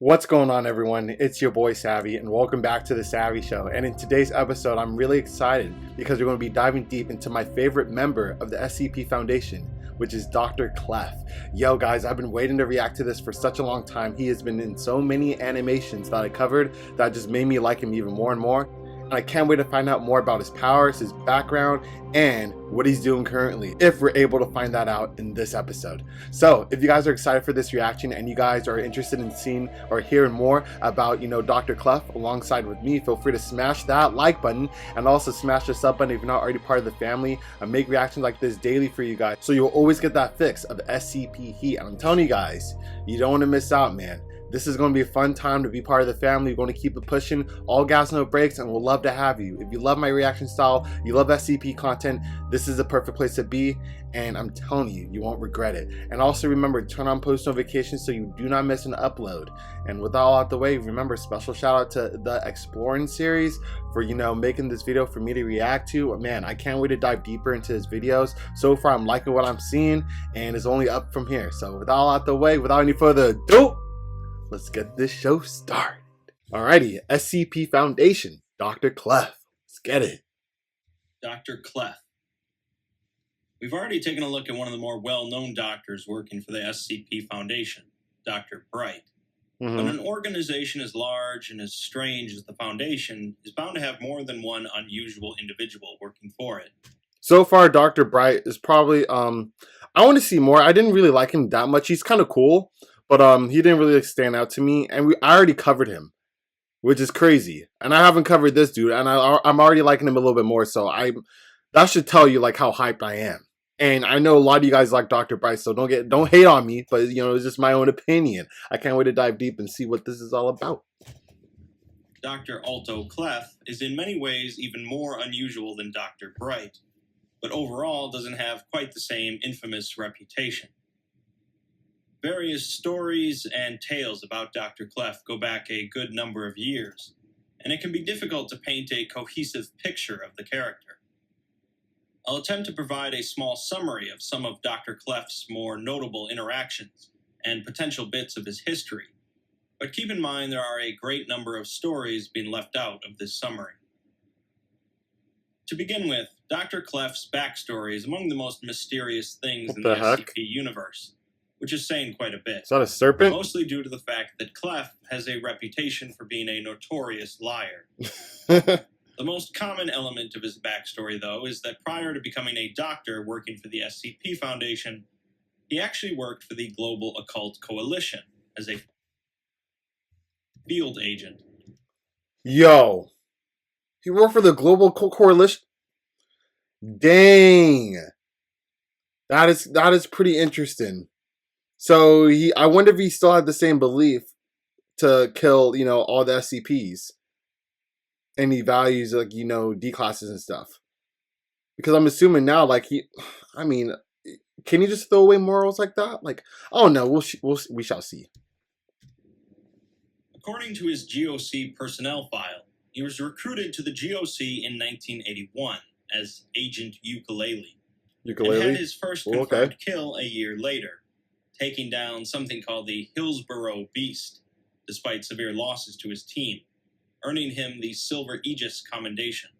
What's going on, everyone? It's your boy Savvy, and welcome back to the Savvy Show. And in today's episode, I'm really excited because we're going to be diving deep into my favorite member of the Scp Foundation, which is Dr. Clef. Yo, guys, I've been waiting to react to this for such a long time. He has been in so many animations that I covered that just made me like him even more and more. And I can't wait to find out more about his powers, his background, and what he's doing currently, if we're able to find that out in this episode. So if you guys are excited for this reaction and you guys are interested in seeing or hearing more about, Dr. Clef alongside with me, feel free to smash that like button and also smash the sub button if you're not already part of the family. I make reactions like this daily for you guys, so you'll always get that fix of SCP heat. And I'm telling you guys, you don't want to miss out, man. This is going to be a fun time to be part of the family. We're going to keep it pushing, all gas, no breaks, and we'll love to have you. If you love my reaction style, you love SCP content, this is the perfect place to be, and I'm telling you, you won't regret it. And also remember, turn on post notifications so you do not miss an upload. And with that all out the way, remember, special shout out to the Exploring series for, making this video for me to react to. Man, I can't wait to dive deeper into his videos. So far, I'm liking what I'm seeing, and it's only up from here. So with that all out the way, without any further ado, let's get this show started. Alrighty, SCP Foundation, Dr. Clef. Let's get it. Dr. Clef. We've already taken a look at one of the more well-known doctors working for the SCP Foundation, Dr. Bright. But an organization as large and as strange as the Foundation is bound to have more than one unusual individual working for it. So far, Dr. Bright is probably, I want to see more. I didn't really like him that much. He's kind of cool. But he didn't really stand out to me, and I already covered him, which is crazy. And I haven't covered this dude, and I'm already liking him a little bit more. So that should tell you like how hyped I am. And I know a lot of you guys like Dr. Bryce, so don't hate on me. But it's just my own opinion. I can't wait to dive deep and see what this is all about. Dr. Alto Clef is in many ways even more unusual than Dr. Bright, but overall doesn't have quite the same infamous reputation. Various stories and tales about Dr. Clef go back a good number of years, and it can be difficult to paint a cohesive picture of the character. I'll attempt to provide a small summary of some of Dr. Clef's more notable interactions and potential bits of his history, but keep in mind there are a great number of stories being left out of this summary. To begin with, Dr. Clef's backstory is among the most mysterious things in the SCP universe, which is saying quite a bit. Is that a serpent? Mostly due to the fact that Clef has a reputation for being a notorious liar. The most common element of his backstory, though, is that prior to becoming a doctor working for the SCP Foundation, he actually worked for the Global Occult Coalition as a field agent. Yo, he worked for the Global Occult Coalition? Dang. That is pretty interesting. So I wonder if he still had the same belief to kill, all the SCPs. And he values, like, D classes and stuff. Because I'm assuming now, like, can he just throw away morals like that? Like, oh no, we shall see. According to his GOC personnel file, he was recruited to the GOC in 1981 as Agent Ukulele. And had his first confirmed kill a year later, taking down something called the Hillsborough Beast, despite severe losses to his team, earning him the Silver Aegis Commendation.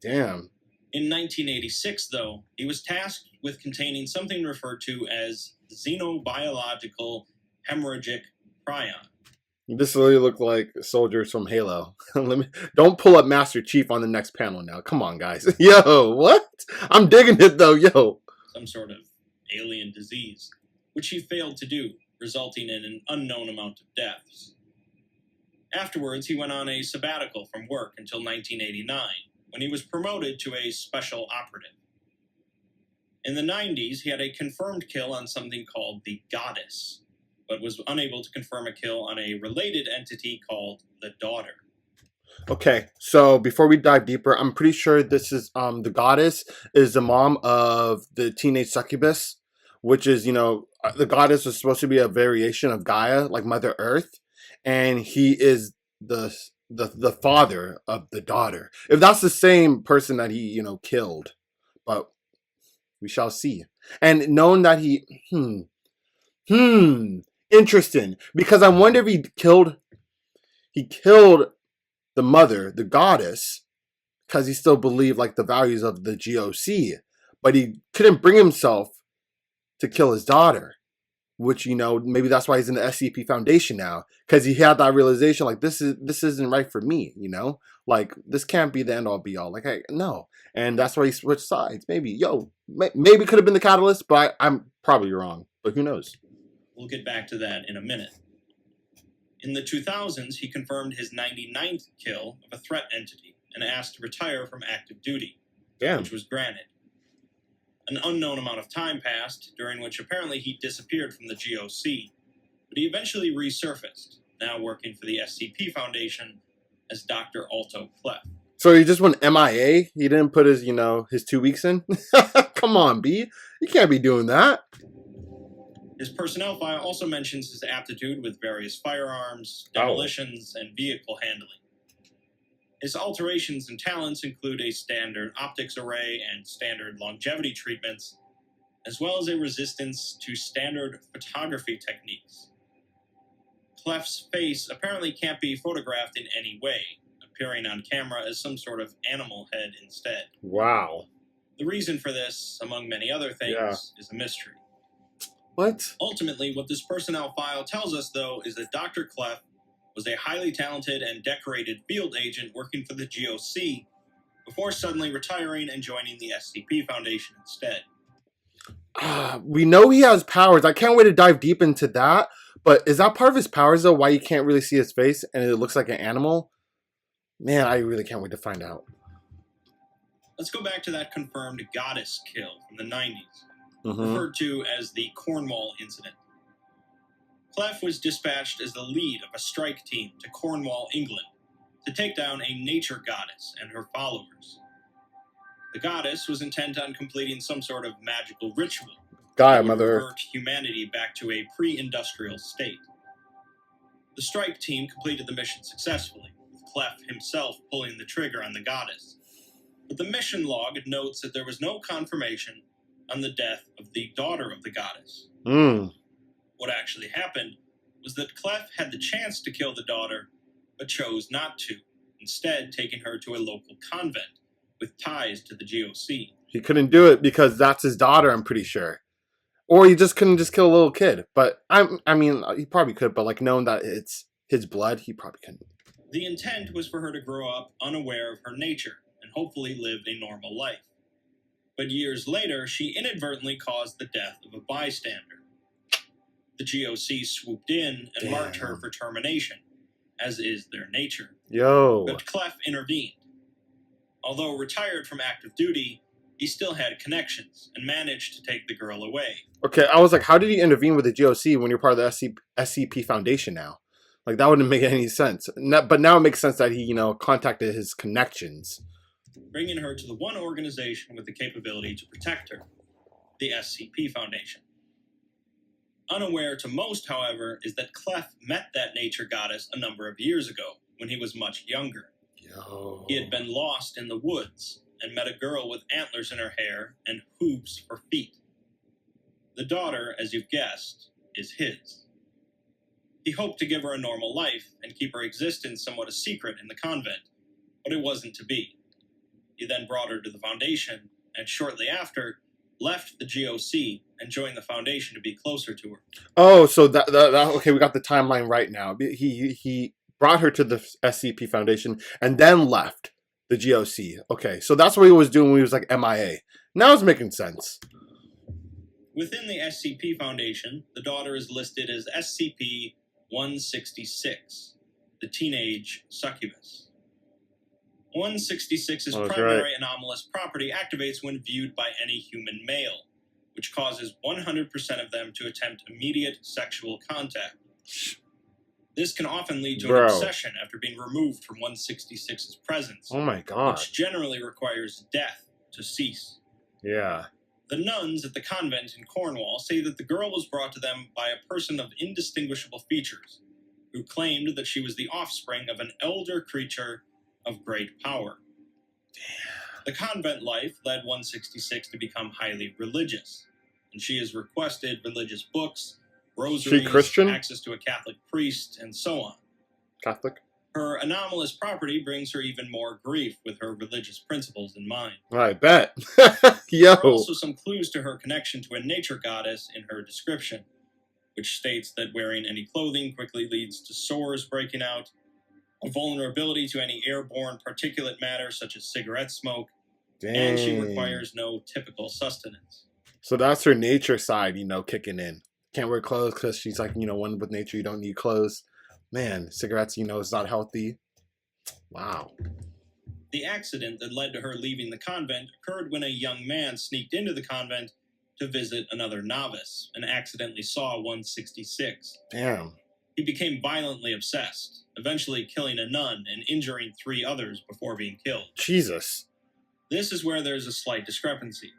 Damn. In 1986, though, he was tasked with containing something referred to as xenobiological hemorrhagic prion. This really looked like soldiers from Halo. Don't pull up Master Chief on the next panel now. Come on, guys. Yo, what? I'm digging it, though, yo. Some sort of alien disease, which he failed to do, resulting in an unknown amount of deaths. Afterwards, he went on a sabbatical from work until 1989, when he was promoted to a special operative. In the 90s, he had a confirmed kill on something called the Goddess, but was unable to confirm a kill on a related entity called the Daughter. Okay, so before we dive deeper, I'm pretty sure this is, the Goddess is the mom of the teenage succubus, which is, the Goddess was supposed to be a variation of Gaia, like Mother Earth, and he is the father of the Daughter. If that's the same person that he, killed, but we shall see. And knowing that he, interesting because I wonder if he killed the mother, the goddess, because he still believed like the values of the GOC, but he couldn't bring himself to kill his daughter, which, you know, maybe that's why he's in the SCP Foundation now, because he had that realization, like, this isn't right for me, you know, like, this can't be the end all be all, like, hey, no. And that's why he switched sides. Maybe maybe could have been the catalyst, but I'm probably wrong, but who knows. We'll get back to that in a minute. In the 2000s, he confirmed his 99th kill of a threat entity and asked to retire from active duty, which was granted. An unknown amount of time passed, during which apparently he disappeared from the GOC, but he eventually resurfaced, now working for the SCP Foundation as Dr. Alto Clef. So he just went MIA? He didn't put his, his 2 weeks in? Come on, B. You can't be doing that. His personnel file also mentions his aptitude with various firearms, demolitions, and vehicle handling. His alterations and talents include a standard optics array and standard longevity treatments, as well as a resistance to standard photography techniques. Clef's face apparently can't be photographed in any way, appearing on camera as some sort of animal head instead. Wow. The reason for this, among many other things, is a mystery. What? Ultimately, what this personnel file tells us, though, is that Dr. Clef was a highly talented and decorated field agent working for the GOC before suddenly retiring and joining the SCP Foundation instead. We know he has powers. I can't wait to dive deep into that. But is that part of his powers, though, why you can't really see his face and it looks like an animal? Man, I really can't wait to find out. Let's go back to that confirmed goddess kill from the 90s, referred to as the Cornwall Incident. Clef was dispatched as the lead of a strike team to Cornwall, England, to take down a nature goddess and her followers. The goddess was intent on completing some sort of magical ritual that would revert humanity back to a pre-industrial state. The strike team completed the mission successfully, with Clef himself pulling the trigger on the goddess. But the mission log notes that there was no confirmation on the death of the daughter of the goddess. What actually happened was that Clef had the chance to kill the daughter, but chose not to, instead taking her to a local convent with ties to the GOC. He couldn't do it because that's his daughter, I'm pretty sure. Or he just couldn't just kill a little kid. But, I mean, he probably could, but, like, knowing that it's his blood, he probably couldn't. The intent was for her to grow up unaware of her nature and hopefully live a normal life. But years later, she inadvertently caused the death of a bystander. The GOC swooped in and marked her for termination, as is their nature. But Clef intervened. Although retired from active duty, he still had connections and managed to take the girl away. Okay, I was like, how did he intervene with the GOC when you're part of the SCP Foundation now? Like, that wouldn't make any sense. But now it makes sense that he, contacted his connections. Bringing her to the one organization with the capability to protect her, the SCP Foundation. Unaware to most, however, is that Clef met that nature goddess a number of years ago, when he was much younger. He had been lost in the woods and met a girl with antlers in her hair and hooves for feet. The daughter, as you've guessed, is his. He hoped to give her a normal life and keep her existence somewhat a secret in the convent, but it wasn't to be. He then brought her to the Foundation, and shortly after, left the GOC and joined the Foundation to be closer to her. Oh, so that okay, we got the timeline right now. He brought her to the SCP Foundation and then left the GOC. Okay, so that's what he was doing when he was like MIA. Now it's making sense. Within the SCP Foundation, the daughter is listed as SCP-166, the teenage succubus. 166's primary anomalous property activates when viewed by any human male, which causes 100% of them to attempt immediate sexual contact. This can often lead to an obsession after being removed from 166's presence. Oh my god. Which generally requires death to cease. Yeah. The nuns at the convent in Cornwall say that the girl was brought to them by a person of indistinguishable features, who claimed that she was the offspring of an elder creature of great power. The convent life led 166 to become highly religious, and she has requested religious books rosaries, Christian? access to a Catholic priest, and so on. Catholic? Her anomalous property brings her even more grief with her religious principles in mind. I bet. There are Yo. also some clues to her connection to a nature goddess in her description, which states that wearing any clothing quickly leads to sores breaking out, a vulnerability to any airborne particulate matter such as cigarette smoke, and she requires no typical sustenance. So that's her nature side, kicking in. Can't wear clothes because she's like, one with nature, you don't need clothes. Man, cigarettes, is not healthy. Wow. The accident that led to her leaving the convent occurred when a young man sneaked into the convent to visit another novice and accidentally saw 166. Damn. He became violently obsessed, eventually killing a nun and injuring 3 others before being killed. Jesus. This is where there's a slight discrepancy.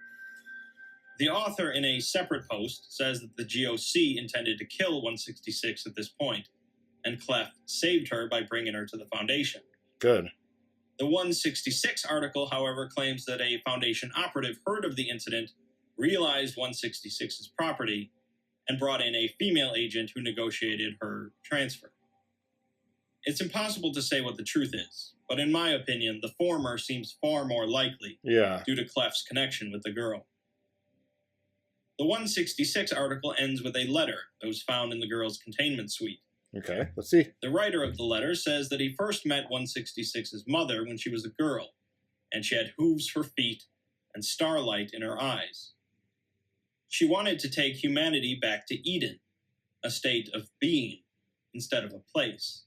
The author, in a separate post, says that the GOC intended to kill 166 at this point, and Clef saved her by bringing her to the Foundation. Good. The 166 article, however, claims that a Foundation operative heard of the incident, realized 166's property, and brought in a female agent who negotiated her transfer. It's impossible to say what the truth is, but in my opinion, the former seems far more likely due to Clef's connection with the girl. The 166 article ends with a letter that was found in the girl's containment suite. Okay, let's see. The writer of the letter says that he first met 166's mother when she was a girl, and she had hooves for feet and starlight in her eyes. She wanted to take humanity back to Eden, a state of being instead of a place.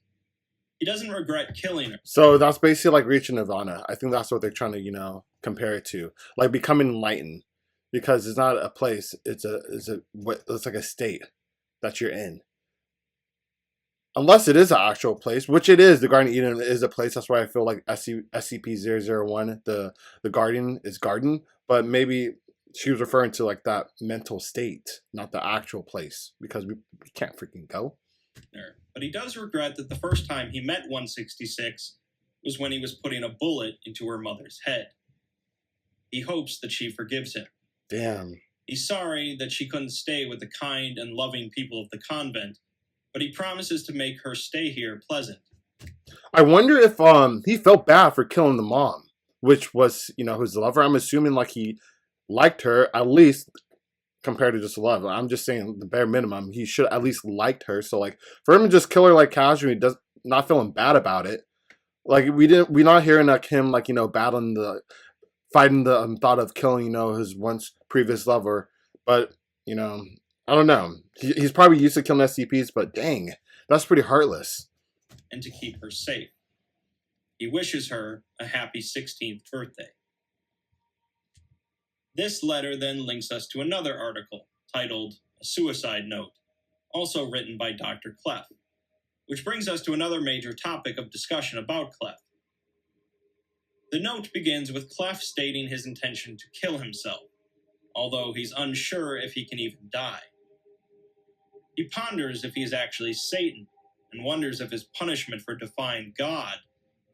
He doesn't regret killing her. So that's basically like reaching nirvana. I think that's what they're trying to, compare it to. Like becoming enlightened. Because it's not a place, it's like a state that you're in. Unless it is an actual place, which it is. The Garden of Eden is a place. That's why I feel like SCP-001, the Garden is garden. But maybe she was referring to like that mental state, not the actual place. Because we can't freaking go. But he does regret that the first time he met 166 was when he was putting a bullet into her mother's head. He hopes that she forgives him. Damn. He's sorry that she couldn't stay with the kind and loving people of the convent, but he promises to make her stay here pleasant. I wonder if he felt bad for killing the mom, which was, his lover. I'm assuming like he liked her, at least compared to just love. I'm just saying the bare minimum. He should at least liked her. So like for him to just kill her like casually, not feeling bad about it. Like we're not hearing like him like, fighting the thought of killing, his once previous lover. But, I don't know. He's probably used to killing SCPs, but dang, that's pretty heartless. And to keep her safe. He wishes her a happy 16th birthday. This letter then links us to another article titled A Suicide Note, also written by Dr. Clef, which brings us to another major topic of discussion about Clef. The note begins with Clef stating his intention to kill himself, although he's unsure if he can even die. He ponders if he is actually Satan, and wonders if his punishment for defying God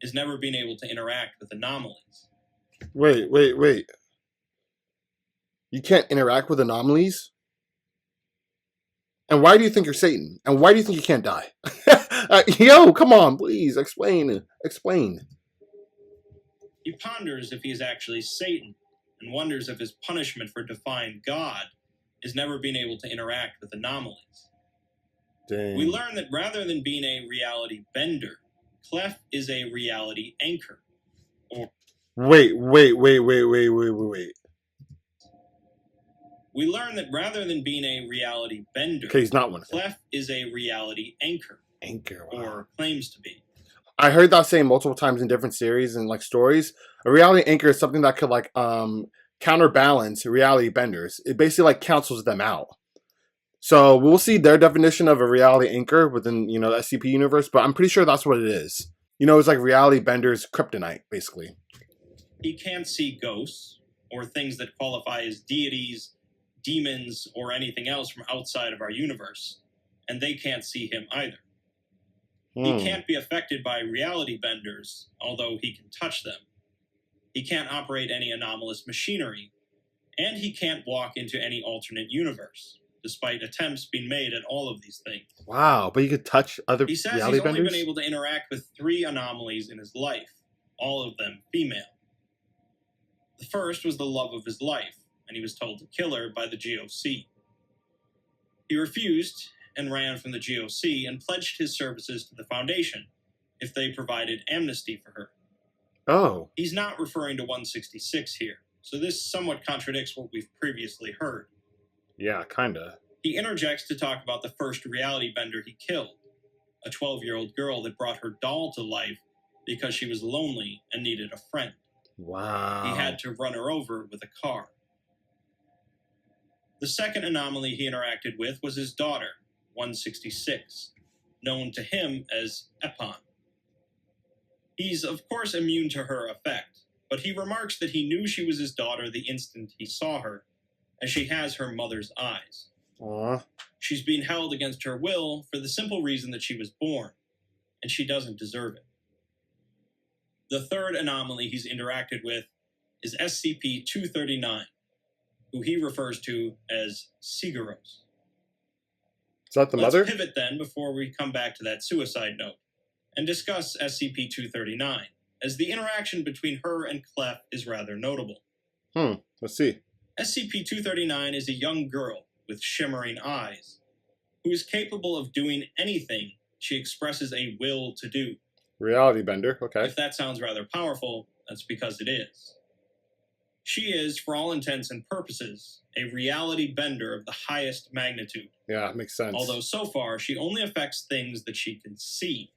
is never being able to interact with anomalies. Wait. You can't interact with anomalies? And why do you think you're Satan? And why do you think you can't die? Yo, come on, please, explain. He ponders if he is actually Satan, and wonders if his punishment for defying God is never being able to interact with anomalies. Dang. We learn that rather than being a reality bender, Clef is a reality anchor. Wait. We learn that rather than being a reality bender, okay, he's not one. Clef is a reality anchor. Wow. Or claims to be. I heard that saying multiple times in different series and like stories. A reality anchor is something that could like counterbalance reality benders. It basically like cancels them out. So we'll see their definition of a reality anchor within, the SCP universe, but I'm pretty sure that's what it is. It's like reality benders kryptonite, basically. He can't see ghosts or things that qualify as deities, demons, or anything else from outside of our universe, and they can't see him either. He can't be affected by reality benders, although he can touch them. He can't operate any anomalous machinery, and he can't walk into any alternate universe, despite attempts being made at all of these things. Wow, but you could touch other He says reality he's only benders? been able to interact with 3 anomalies in his life, all of them female. The first was the love of his life, and he was told to kill her by the GOC. He refused and ran from the GOC and pledged his services to the Foundation if they provided amnesty for her. Oh, He's not referring to 166 here, so this somewhat contradicts what we've previously heard. yeah, kinda. He interjects to talk about the first reality bender he killed, a 12-year-old girl that brought her doll to life because she was lonely and needed a friend. Wow. He had to run her over with a car. The second anomaly he interacted with was his daughter, 166, known to him as Epon. He's, of course, immune to her effect, but he remarks that he knew she was his daughter the instant he saw her, as she has her mother's eyes. Aw. She's being held against her will for the simple reason that she was born, and she doesn't deserve it. The third anomaly he's interacted with is SCP-239, who he refers to as Sigaros. Is that the Let's mother? pivot then before we come back to that suicide note and discuss SCP-239, as the interaction between her and Clef is rather notable. Let's see. SCP-239 is a young girl with shimmering eyes, who is capable of doing anything she expresses a will to do. Reality bender, okay. If that sounds rather powerful, that's because it is. She is, for all intents and purposes, a reality bender of the highest magnitude, Yeah, makes sense. although so far she only affects things that she can see.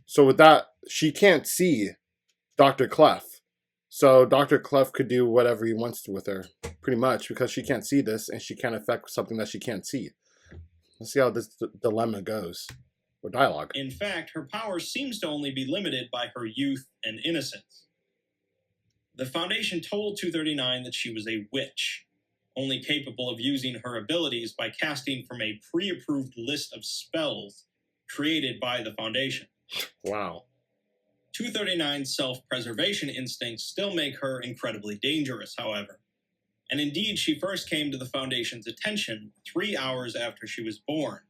So with that, she can't see Dr. Clef. So Dr. Clef could do whatever he wants to with her, pretty much, because she can't see this and she can't affect something that she can't see. Let's see how this dilemma goes. Or dialogue. In fact, her power seems to only be limited by her youth and innocence. The Foundation told 239 that she was a witch, only capable of using her abilities by casting from a pre-approved list of spells created by the Foundation. Wow. 239's self-preservation instincts still make her incredibly dangerous, however. And indeed, she first came to the Foundation's attention 3 hours after she was born,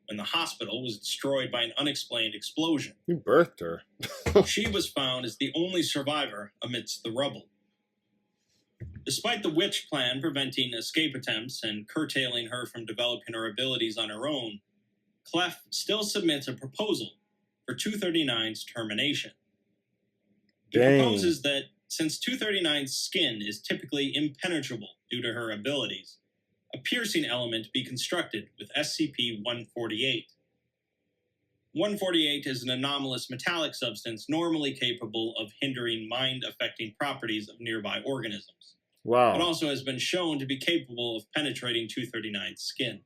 when the hospital was destroyed by an unexplained explosion. You birthed her. She was found as the only survivor amidst the rubble. Despite the witch plan preventing escape attempts and curtailing her from developing her abilities on her own, Clef still submits a proposal for 239's termination. He Dang. proposes that since 239's skin is typically impenetrable due to her abilities, a piercing element be constructed with SCP-148. 148 is an anomalous metallic substance normally capable of hindering mind-affecting properties of nearby organisms, but Wow. also has been shown to be capable of penetrating 239's skin.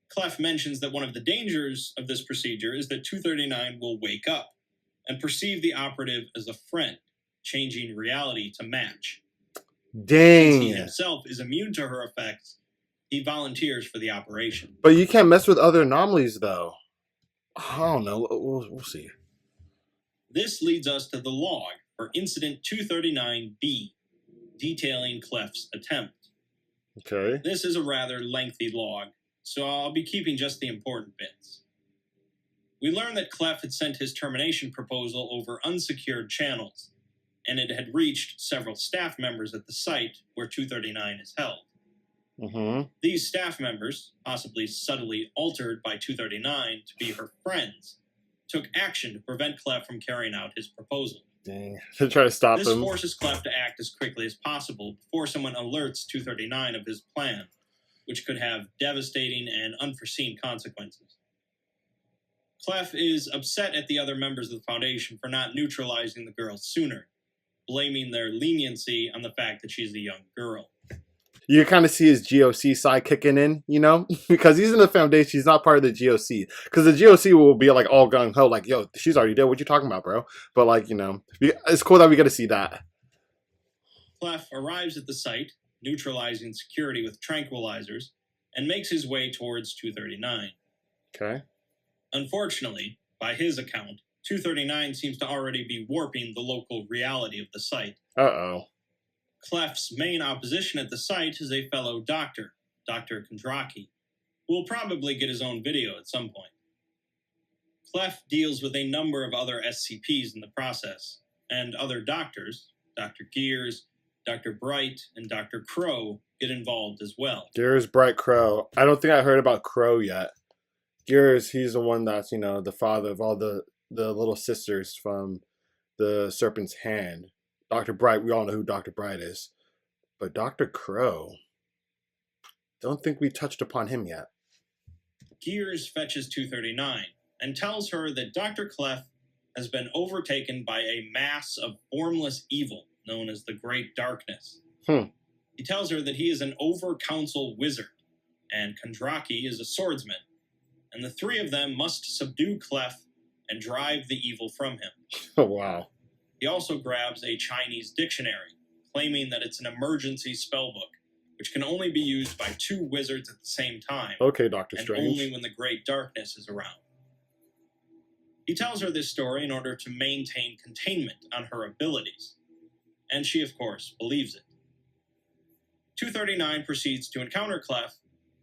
Clef mentions that one of the dangers of this procedure is that 239 will wake up and perceive the operative as a friend, changing reality to match. Since he Dang. himself is immune to her effects, he volunteers for the operation. But you can't mess with other anomalies, though. I don't know. We'll see. This leads us to the log for Incident 239B, detailing Clef's attempt. Okay. This is a rather lengthy log, so I'll be keeping just the important bits. We learn that Clef had sent his termination proposal over unsecured channels, and it had reached several staff members at the site where 239 is held. Mm-hmm. These staff members, possibly subtly altered by 239 to be her friends, took action to prevent Clef from carrying out his proposal. Dang. To try to stop This him. forces Clef to act as quickly as possible before someone alerts 239 of his plan, which could have devastating and unforeseen consequences. Clef is upset at the other members of the Foundation for not neutralizing the girl sooner, blaming their leniency on the fact that she's a young girl. You kind of see his GOC side kicking in, you know? Because he's in the Foundation, he's not part of the GOC. Because the GOC will be like all gung-ho, like, yo, she's already dead, what you talking about, bro? But like, you know, it's cool that we get to see that. Clef arrives at the site, neutralizing security with tranquilizers, and makes his way towards 239. Okay. Unfortunately, by his account, 239 seems to already be warping the local reality of the site. Uh-oh. Clef's main opposition at the site is a fellow doctor, Dr. Kondraki, who will probably get his own video at some point. Clef deals with a number of other SCPs in the process, and other doctors, Dr. Gears, Dr. Bright, and Dr. Crow, get involved as well. Gears, Bright, Crow. I don't think I heard about Crow yet. Gears, he's the one that's, the father of all the little sisters from the Serpent's Hand. Dr. Bright, we all know who Dr. Bright is. But Dr. Crow, don't think we touched upon him yet. Gears fetches 239 and tells her that Dr. Clef has been overtaken by a mass of formless evil known as the Great Darkness. He tells her that he is an over-council wizard, and Kondraki is a swordsman, and the three of them must subdue Clef and drive the evil from him. Oh, wow. He also grabs a Chinese dictionary, claiming that it's an emergency spellbook, which can only be used by two wizards at the same time. Okay, Dr. And Strange. only when the Great Darkness is around. He tells her this story in order to maintain containment on her abilities, and she, of course, believes it. 239 proceeds to encounter Clef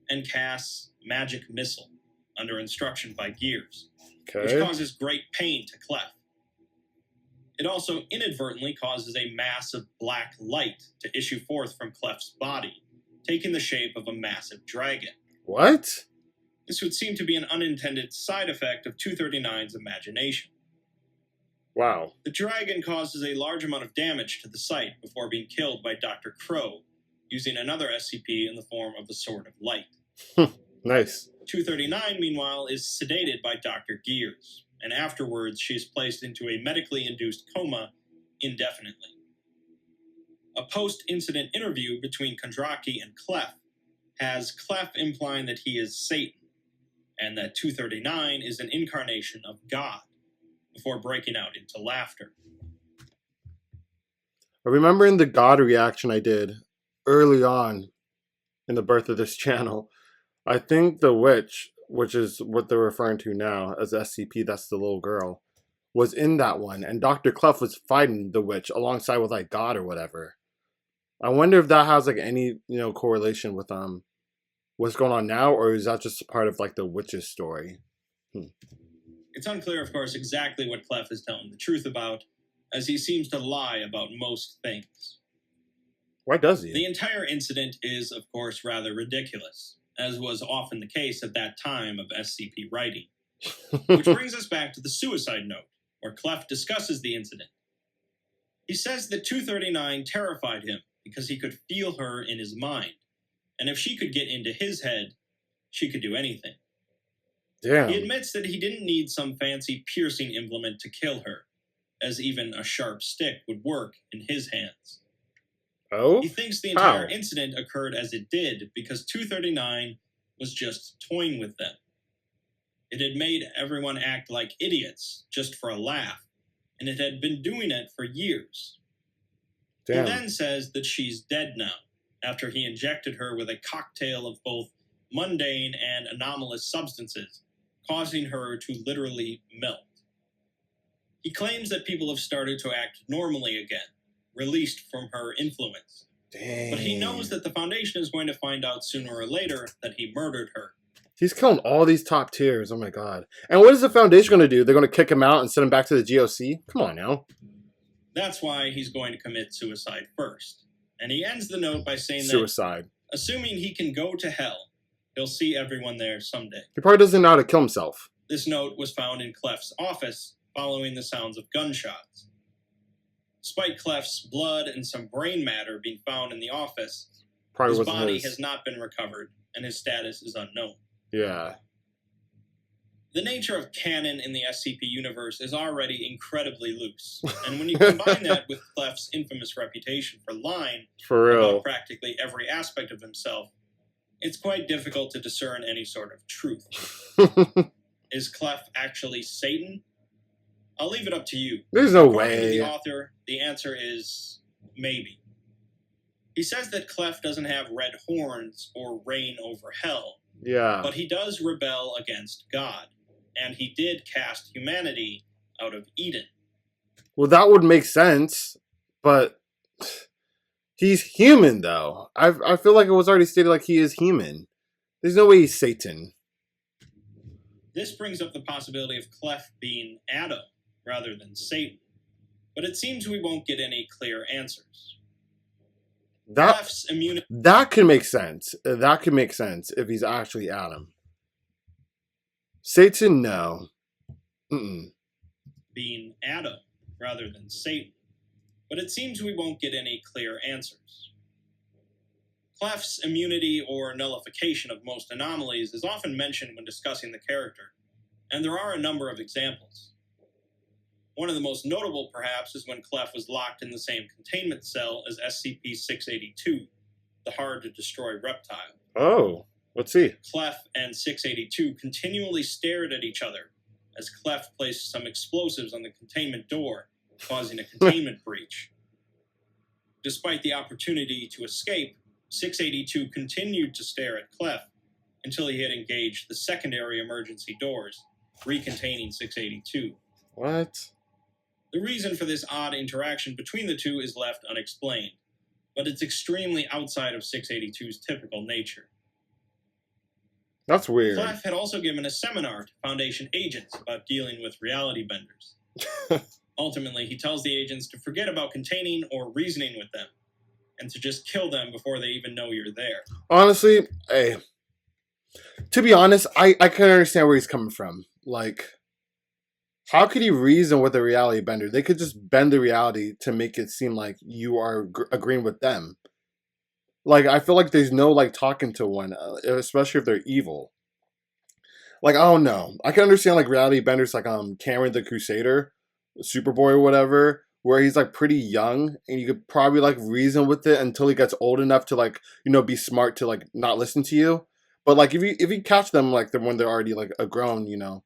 and casts Magic Missile under instruction by Gears, which causes great pain to Clef. It also inadvertently causes a mass of black light to issue forth from Clef's body, taking the shape of a massive dragon. What? This would seem to be an unintended side effect of 239's imagination. Wow. The dragon causes a large amount of damage to the site before being killed by Dr. Crow, using another SCP in the form of the Sword of Light. Nice. 239, meanwhile, is sedated by Dr. Gears, and afterwards she is placed into a medically induced coma indefinitely. A post-incident interview between Kondraki and Clef has Clef implying that he is Satan, and that 239 is an incarnation of God, before breaking out into laughter. I remember in the God reaction I did early on in the birth of this channel, I think the witch, which is what they're referring to now as SCP, that's the little girl, was in that one, and Dr. Clef was fighting the witch alongside with like God or whatever. I wonder if that has like any correlation with what's going on now, or is that just part of like the witch's story? It's unclear, of course, exactly what Clef is telling the truth about, as he seems to lie about most things. Why does he? The entire incident is, of course, rather ridiculous, as was often the case at that time of SCP writing. Which brings us back to the suicide note, where Clef discusses the incident. He says that 239 terrified him because he could feel her in his mind, and if she could get into his head, she could do anything. Damn. He admits that he didn't need some fancy piercing implement to kill her, as even a sharp stick would work in his hands. Oh? He thinks the entire incident occurred as it did because 239 was just toying with them. It had made everyone act like idiots just for a laugh, and it had been doing it for years. Damn. He then says that she's dead now, after he injected her with a cocktail of both mundane and anomalous substances, causing her to literally melt. He claims that people have started to act normally again, released from her influence. Dang. But he knows that the Foundation is going to find out sooner or later that he murdered her. He's killing all these top tiers. Oh my god. And what is the Foundation going to do? They're going to kick him out and send him back to the GOC? Come on now. That's why he's going to commit suicide first. And he ends the note by saying suicide. That, assuming he can go to hell, he'll see everyone there someday. He probably doesn't know how to kill himself. This note was found in Clef's office following the sounds of gunshots. Despite Clef's blood and some brain matter being found in the office, his body has not been recovered, and his status is unknown. Yeah. The nature of canon in the SCP universe is already incredibly loose, and when you combine that with Clef's infamous reputation for lying about practically every aspect of himself, it's quite difficult to discern any sort of truth. Is Clef actually Satan? I'll leave it up to you. There's no According way. to the author, the answer is maybe. He says that Clef doesn't have red horns or reign over hell. Yeah. But he does rebel against God, and he did cast humanity out of Eden. Well, that would make sense, but He's human, though. I feel like it was already stated like he is human. There's no way he's Satan. This brings up the possibility of Clef being Adam rather than Satan, but it seems we won't get any clear answers. Clef's immunity... That could make sense. That could make sense if he's actually Adam. Satan, no. Being Adam rather than Satan, but it seems we won't get any clear answers. Clef's immunity or nullification of most anomalies is often mentioned when discussing the character, and there are a number of examples. One of the most notable, perhaps, is when Clef was locked in the same containment cell as SCP-682, the hard-to-destroy reptile. Oh, let's see. Clef and 682 continually stared at each other as Clef placed some explosives on the containment door, causing a containment breach. Despite the opportunity to escape, 682 continued to stare at Clef until he had engaged the secondary emergency doors, recontaining 682. What? The reason for this odd interaction between the two is left unexplained, but it's extremely outside of 682's typical nature. That's weird. Clef had also given a seminar to Foundation agents about dealing with reality benders. Ultimately, he tells the agents to forget about containing or reasoning with them, and to just kill them before they even know you're there. Honestly, hey, to be honest, I can understand where he's coming from. Like, how could he reason with a reality bender? They could just bend the reality to make it seem like you are agreeing with them. Like, I feel like there's no, like, talking to one, especially if they're evil. Like, I don't know. I can understand, like, reality benders like Cameron the Crusader, Superboy or whatever, where he's, like, pretty young, and you could probably, like, reason with it until he gets old enough to, like, you know, be smart to, like, not listen to you. But, like, if you catch them, like, when they're already, like, a grown, you know,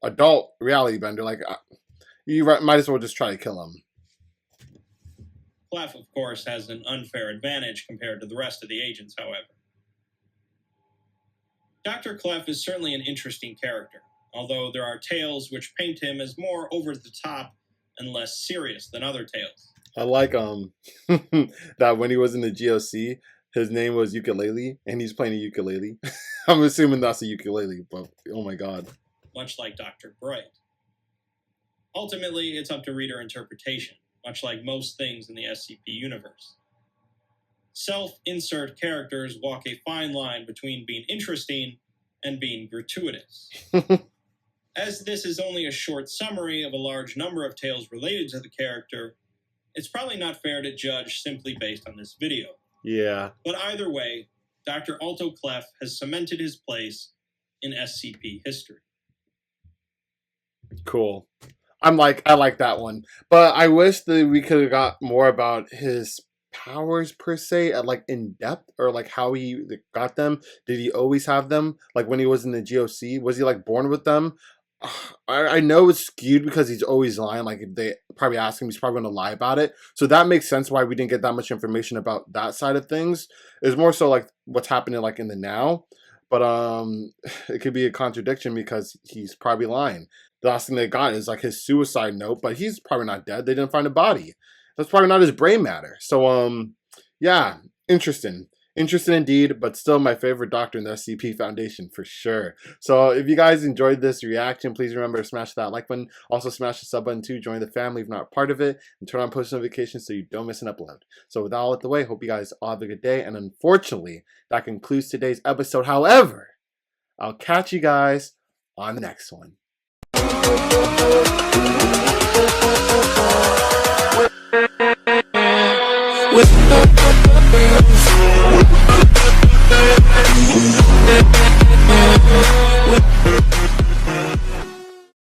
adult reality bender, like, you might as well just try to kill him. Clef, of course, has an unfair advantage compared to the rest of the agents, however. Dr. Clef is certainly an interesting character, although there are tales which paint him as more over-the-top and less serious than other tales. I like that when he was in the GOC, his name was Ukulele, and he's playing a ukulele. I'm assuming that's a ukulele, but oh my god. Much like Dr. Bright. Ultimately, it's up to reader interpretation, much like most things in the SCP universe. Self-insert characters walk a fine line between being interesting and being gratuitous. As this is only a short summary of a large number of tales related to the character, it's probably not fair to judge simply based on this video. Yeah. But either way, Dr. Alto Clef has cemented his place in SCP history. Cool. I like that one. But I wish that we could have got more about his powers per se, at like in depth, or like how he got them. Did he always have them? Like when he was in the GOC, was he like born with them? I know it's skewed because he's always lying. Like if they probably ask him, he's probably going to lie about it. So that makes sense why we didn't get that much information about that side of things. It's more so like what's happening like in the now. But it could be a contradiction because he's probably lying. The last thing they got is like his suicide note, but he's probably not dead. They didn't find a body. That's probably not his brain matter. So yeah, interesting. Interesting indeed, but still my favorite doctor in the SCP Foundation for sure. So if you guys enjoyed this reaction, please remember to smash that like button. Also smash the sub button too. Join the family if not part of it. And turn on post notifications so you don't miss an upload. So with that all out the way, hope you guys all have a good day. And unfortunately, that concludes today's episode. However, I'll catch you guys on the next one. With